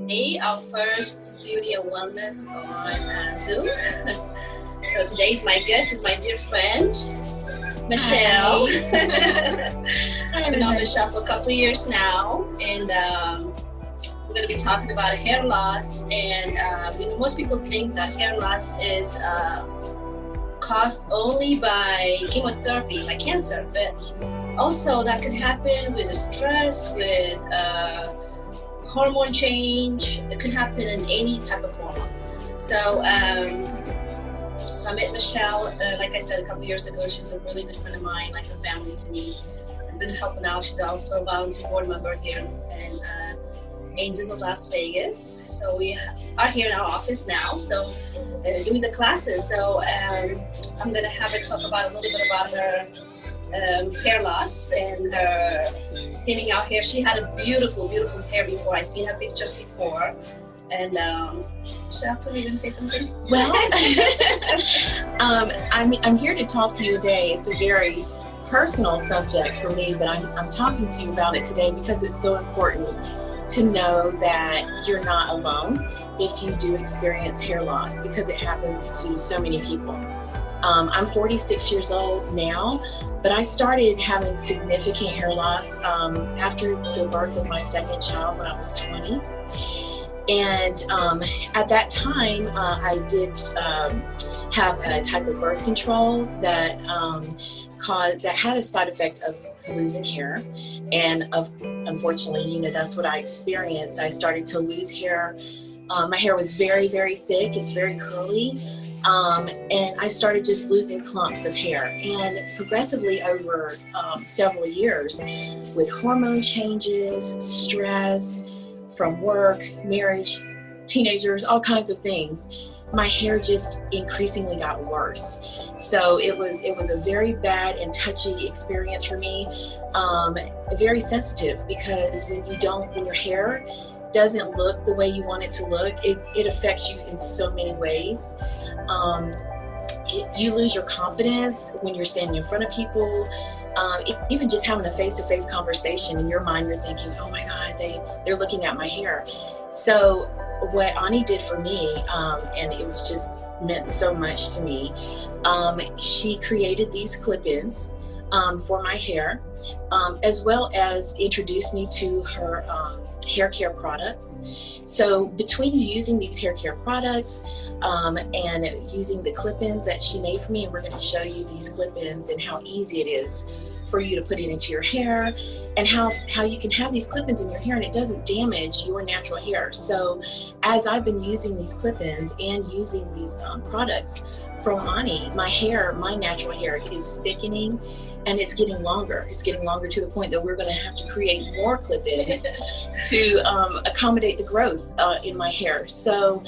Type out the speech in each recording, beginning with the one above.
our first beauty and wellness on Zoom. So today's my guest is my dear friend, Michelle. I've known Michelle for a couple of years now, and we're going to be talking about hair loss. And most people think that hair loss is caused only by chemotherapy, by cancer, but also that could happen with stress, with hormone change. It could happen in any type of hormone. So I met Michelle, like I said, a couple years ago. She's a really good friend of mine, like a family to me. I've been helping out. She's also a volunteer board member here in Angels of Las Vegas. So we are here in our office now, so doing the classes. So I'm going to have her talk about a little bit about her hair loss and her thinning out hair. She had a beautiful, beautiful hair before. I seen her pictures before. And Michelle, can you even say something? Well, I'm here to talk to you today. It's a very personal subject for me, but I'm talking to you about it today because it's so important to know that you're not alone if you do experience hair loss, because it happens to so many people. I'm 46 years old now, but I started having significant hair loss after the birth of my second child when I was 20. And at that time, I did have a type of birth control that had a side effect of losing hair. And unfortunately, that's what I experienced. I started to lose hair. My hair was very, very thick. It's very curly. And I started just losing clumps of hair. And progressively over several years, with hormone changes, stress, from work, marriage, teenagers, all kinds of things, my hair just increasingly got worse. So it was a very bad and touchy experience for me, very sensitive, because when your hair doesn't look the way you want it to look, it affects you in so many ways. You lose your confidence when you're standing in front of people. Even just having a face-to-face conversation, in your mind you're thinking, oh my God, they're looking at my hair. So what Ani did for me, and it was just meant so much to me, she created these clip-ins for my hair, as well as introduced me to her hair care products. So between using these hair care products and using the clip-ins that she made for me, and we're going to show you these clip-ins and how easy it is for you to put it into your hair, and how you can have these clip-ins in your hair and it doesn't damage your natural hair. So as I've been using these clip-ins and using these products from Ani, my natural hair is thickening and it's getting longer. It's getting longer to the point that we're going to have to create more clip-ins to accommodate the growth in my hair. So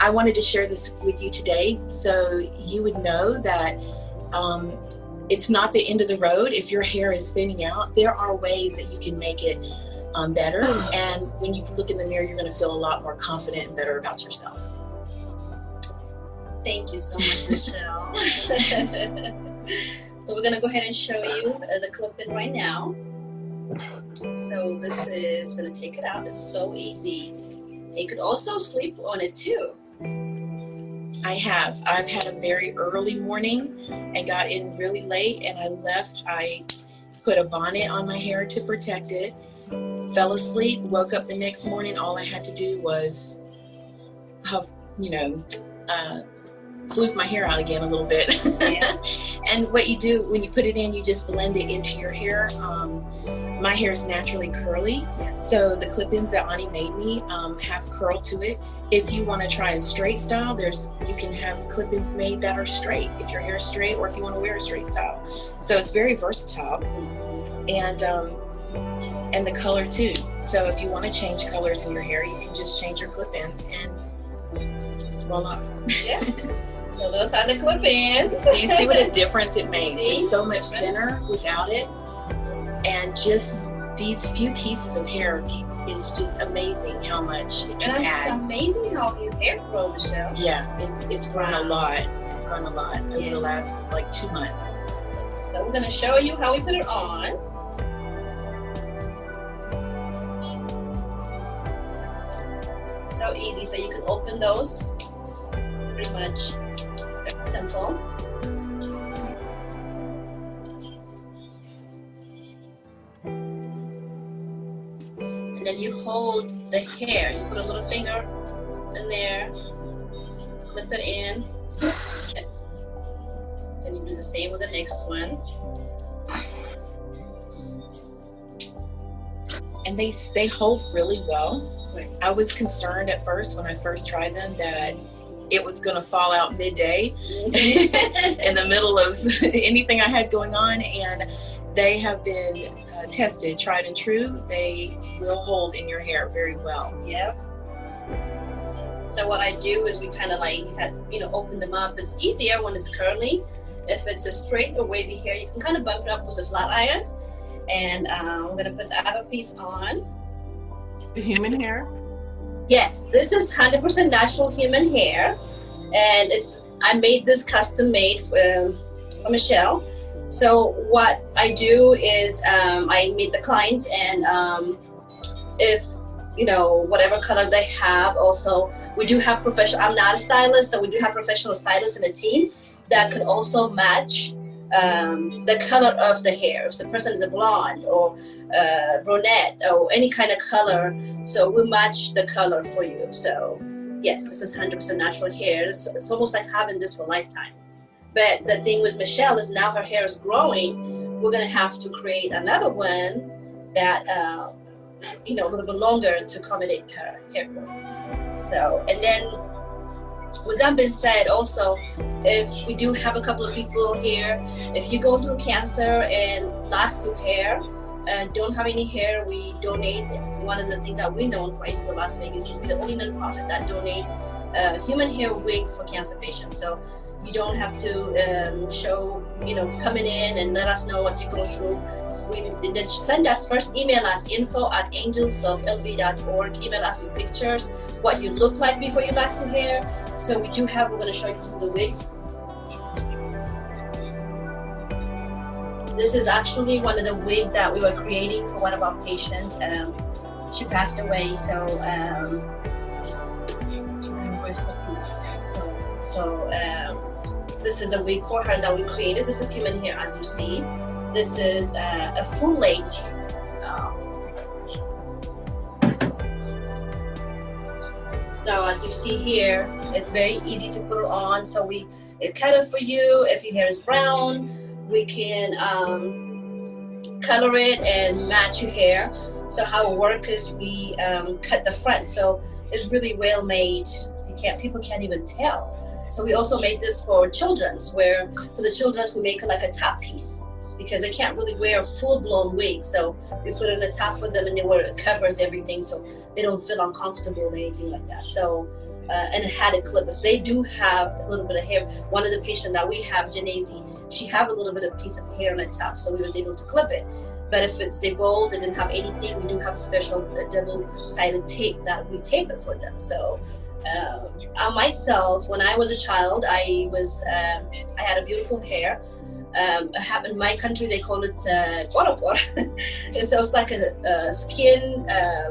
I wanted to share this with you today so you would know that it's not the end of the road. If your hair is thinning out, there are ways that you can make it better. And when you can look in the mirror, you're going to feel a lot more confident and better about yourself. Thank you so much, Michelle. So we're going to go ahead and show you the clip-in right now. So this is going to take it out. It's so easy. You could also sleep on it too. I've had a very early morning and got in really late, and I left. I put a bonnet on my hair to protect it, fell asleep, woke up the next morning. All I had to do was floof my hair out again a little bit. Yeah. And what you do when you put it in, you just blend it into your hair. My hair is naturally curly, so the clip-ins that Ani made me have curl to it. If you want to try a straight style, you can have clip-ins made that are straight, if your hair is straight, or if you want to wear a straight style. So it's very versatile, and the color too. So if you want to change colors in your hair, you can just change your clip-ins and voila. Yeah. So those are the clip-ins. Do you see what a difference it makes? It's so much thinner without it. And just these few pieces of hair is just amazing how much it can add. It's amazing how your hair grows, Michelle. Yeah, it's grown a lot. It's grown a lot over the last 2 months. So we're going to show you how we put it on. So easy. So you can open those. It's pretty much simple. And then you hold the hair. You put a little finger in there, slip it in. Then you do the same with the next one. And they hold really well. Right. I was concerned at first when I first tried them that it was going to fall out midday in the middle of anything I had going on, and they have been tested, tried and true. They will hold in your hair very well. Yep. So what I do is we kind of like, open them up. It's easier when it's curly. If it's a straight or wavy hair, you can kind of bump it up with a flat iron. And I'm going to put the other piece on. The human hair? Yes, this is 100% natural human hair. And I made this custom made for Michelle. So what I do is I meet the client, and if, whatever color they have, also, we do have I'm not a stylist, so we do have professional stylists in the team that could also match the color of the hair. If the person is a blonde or brunette or any kind of color, so we'll match the color for you. So yes, this is 100% natural hair. It's almost like having this for a lifetime. But the thing with Michelle is now her hair is growing. We're gonna have to create another one that a little bit longer to accommodate her hair growth. So, and then with that being said, also, if we do have a couple of people here, if you go through cancer and lost your hair and don't have any hair, we donate. One of the things that we're known for, Angels of Las Vegas, is we're the only nonprofit that donate human hair wigs for cancer patients. So you don't have to coming in and let us know what you're going through. Then send us first, email us info@angelsoflv.org. Email us with pictures, what you look like before you lost your hair. So we're going to show you some of the wigs. This is actually one of the wigs that we were creating for one of our patients. She passed away, so where's the piece? So this is a wig for her that we created. This is human hair, as you see. This is a full lace. So as you see here, it's very easy to put it on. So we cut it for you. If your hair is brown, we can color it and match your hair. So how it works is we cut the front. So it's really well made. So people can't even tell. So we also made this for children's, where for the children's we make it like a top piece because they can't really wear a full-blown wig. So we put it on the top for them, and it covers everything so they don't feel uncomfortable or anything like that. So, and it had a clip. If they do have a little bit of hair, one of the patients that we have, Janazy, she have a little bit of piece of hair on the top, so we was able to clip it. But if it's bold, they didn't have anything, we do have a special double-sided tape that we tape it for them. So myself, when I was a child, I had a beautiful hair. In my country, they call it korokor. So it's like a skin,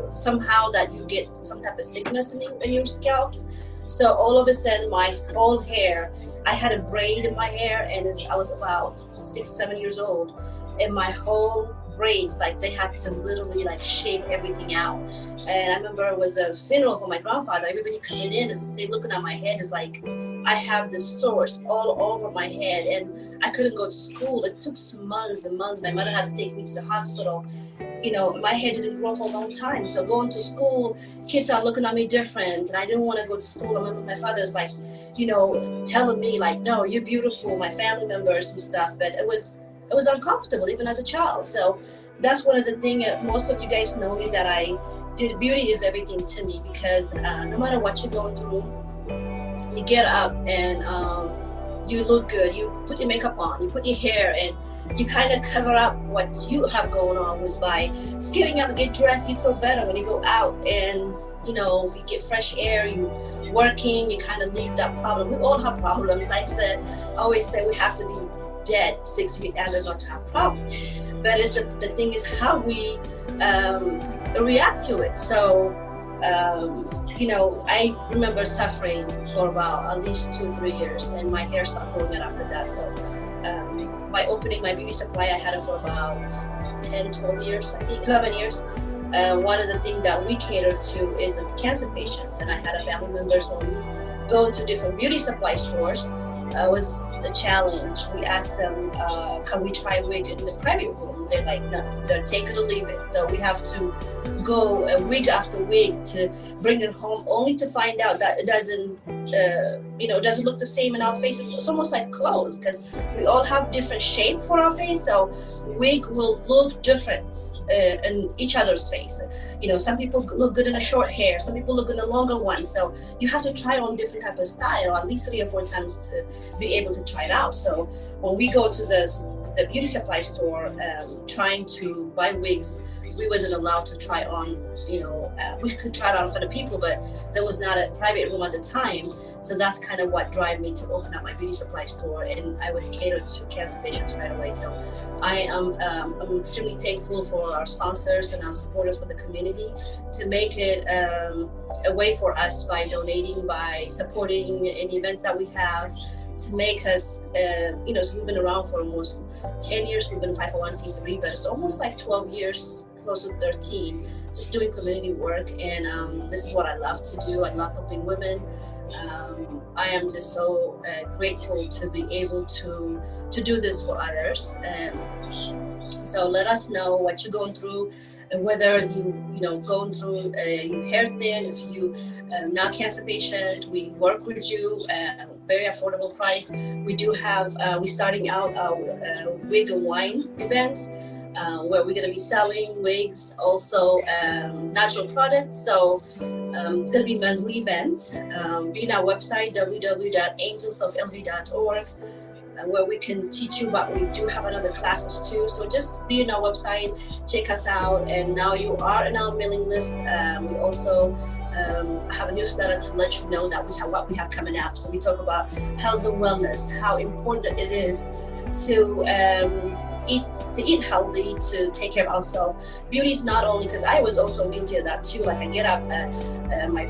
somehow that you get some type of sickness in your scalps. So all of a sudden, my whole hair, I had a braid in my hair, and I was about 6 or 7 years old, and my whole braids, like they had to literally like shave everything out. And I remember it was a funeral for my grandfather. Everybody coming in and looking at my head is like, I have this sores all over my head, and I couldn't go to school. It took months and months. My mother had to take me to the hospital. My hair didn't grow for a long time. So going to school, kids are looking at me different, and I didn't want to go to school. I remember my father was like, telling me like, no, you're beautiful, my family members and stuff. But it was uncomfortable even as a child. So that's one of the things most of you guys know me, that I did. Beauty is everything to me, because no matter what you're going through, you get up and you look good. You put your makeup on, you put your hair, and you kind of cover up what you have going on. Was by just getting up and get dressed, you feel better when you go out, and if you get fresh air, you working, you kind of leave that problem. We all have problems. I always say we have to be dead 6 feet under not to have problems. But the thing is how we react to it. So I remember suffering for about at least 2-3 years, and my hair stopped growing out after that. So by opening my beauty supply, I had it for about 10-12 years, I think 11 years. One of the things that we cater to is the cancer patients, and I had a family members when we go to different beauty supply stores. Was a challenge. We asked them, can we try wig in the private room? They're like, no, they're take it or leave it. So we have to go wig after wig to bring it home, only to find out that it doesn't look the same in our faces. It's almost like clothes, because we all have different shape for our face. So wig will look different in each other's face. Some people look good in a short hair, some people look good in a longer one. So you have to try on different type of style at least 3 or 4 times to be able to try it out. So when we go to the beauty supply store trying to buy wigs, we wasn't allowed to try on, we could try it on for the people, but there was not a private room at the time. So that's kind of what drive me to open up my beauty supply store, and I was catered to cancer patients right away. So I'm extremely thankful for our sponsors and our supporters for the community to make it a way for us by donating, by supporting any events that we have, to make us, so we've been around for almost 10 years. We've been 501c3, but it's almost like 12 years, close to 13, just doing community work. And this is what I love to do. I love helping women. I am just so grateful to be able to do this for others. So let us know what you're going through, whether you going through your hair thin, if you now cancer patient, we work with you, very affordable price. We do have, we're starting out our wig and wine event, where we're going to be selling wigs, also natural products. So it's going to be a monthly event. Be on our website, www.angelsoflv.org, where we can teach you about, we do have another classes too. So just be on our website, check us out. And now you are in our mailing list. We also have a newsletter to let you know that we have what we have coming up. So we talk about health and wellness, how important it is to eat healthy, to take care of ourselves. Beauty is not only, because I was also guilty of that too. Like I get up, I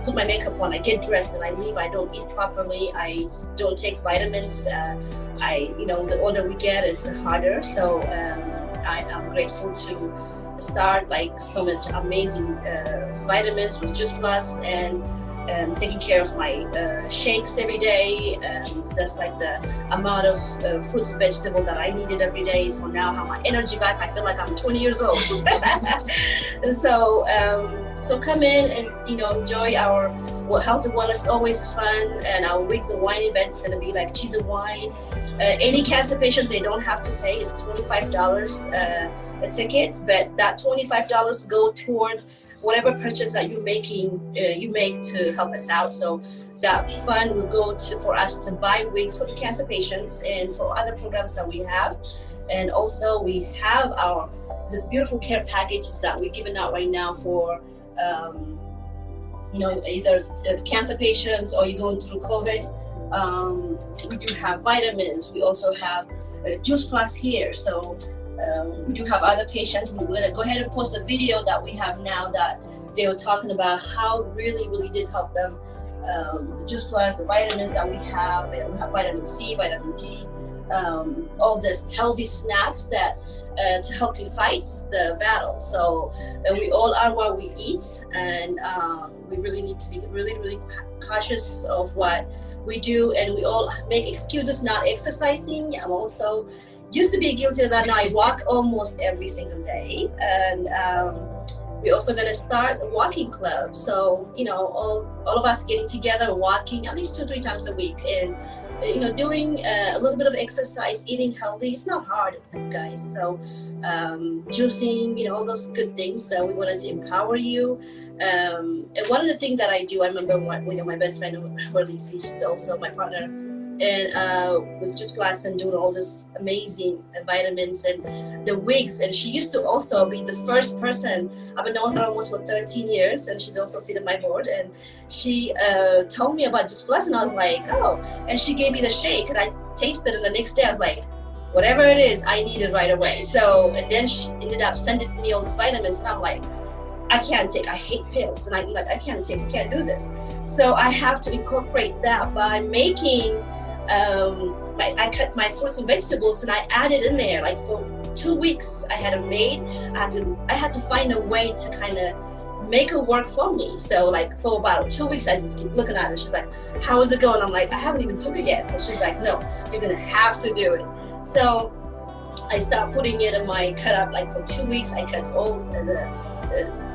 put my makeup on, I get dressed, and I leave. I don't eat properly. I don't take vitamins. The older we get, it's harder. So I'm grateful to start like so much amazing vitamins with Juice Plus, and taking care of my shakes every day, just like the amount of fruits and vegetables that I needed every day. So now I have my energy back. I feel like I'm 20 years old. So come in and enjoy our health and wellness. Always fun, and our wigs and wine event is going to be like cheese and wine. Any cancer patients, they don't have to pay. It's $25 a ticket, but that $25 go toward whatever purchase that you make to help us out. So that fund will go for us to buy wigs for the cancer patients and for other programs that we have. And also we have this beautiful care packages that we're giving out right now for either the cancer patients or you're going through COVID. We do have vitamins. We also have Juice Plus here. So we do have other patients. We're going to go ahead and post a video that we have now that they were talking about how really, really did help them. The Juice Plus, the vitamins that we have vitamin C, vitamin D, all this healthy snacks that to help you fight the battle. So we all are what we eat, and we really need to be really, really cautious of what we do. And we all make excuses not exercising. I'm also used to be guilty of that. Now I walk almost every single day, and we're also going to start a walking club. So all of us getting together, walking at least 2-3 times a week, and doing a little bit of exercise, eating healthy. It's not hard, guys. So juicing, all those good things. So we wanted to empower you. And one of the things that I do, I remember when my best friend, Lisa, she's also my partner, and was just blessed and doing all this amazing vitamins and the wigs. And she used to also be the first person. I've been knowing her almost for 13 years, and she's also sitting on my board. And she told me about Juice Plus, and I was like, oh. And she gave me the shake, and I tasted it. And the next day, I was like, whatever it is, I need it right away. So, and then she ended up sending me all these vitamins, and I'm like, I hate pills, and I can't do this. So I have to incorporate that by making, I cut my fruits and vegetables and I added in there. Like for 2 weeks, I had a maid. I had to find a way to kind of make it work for me. So like for about 2 weeks, I just keep looking at it. She's like, "How is it going?" I'm like, "I haven't even took it yet." So she's like, "No, you're gonna have to do it." So I start putting it in my cut up. Like for 2 weeks, I cut all the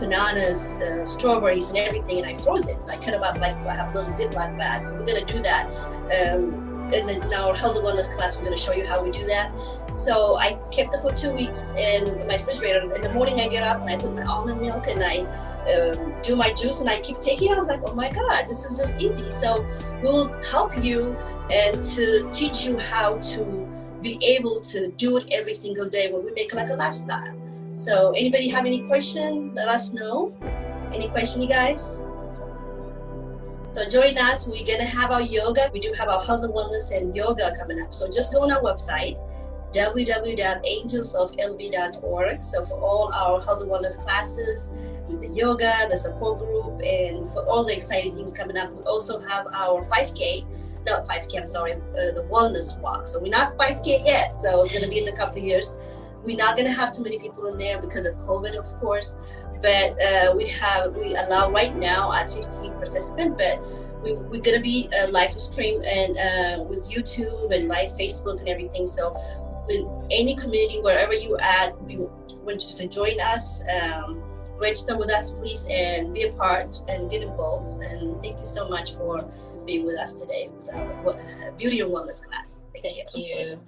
bananas, strawberries, and everything, and I froze it. So I cut them up like I have little Ziploc bags. So we're gonna do that. In our health and wellness class, we're gonna show you how we do that. So I kept it for 2 weeks in my refrigerator. In the morning, I get up and I put my almond milk and I do my juice and I keep taking it. I was like, "Oh my God, this is just easy." So we will help you and to teach you how to be able to do it every single day when we make it like a lifestyle. So anybody have any question, let us know. Any question, you guys? So join us. We're gonna have our yoga. We do have our health and wellness and yoga coming up. So just go on our website, www.angelsoflb.org. So for all our health and wellness classes, with the yoga, the support group, and for all the exciting things coming up, we also have our 5K, not 5K, I'm sorry, the wellness walk. So we're not 5K yet, so it's gonna be in a couple of years. We're not gonna have too many people in there because of COVID, of course, but we allow right now at 50 participants, but we're gonna be a live stream and with YouTube and live Facebook and everything. So in any community, wherever you at, we want you to join us. Register with us, please, and be a part and get involved. And thank you so much for being with us today. So, beauty and wellness class. Thank you.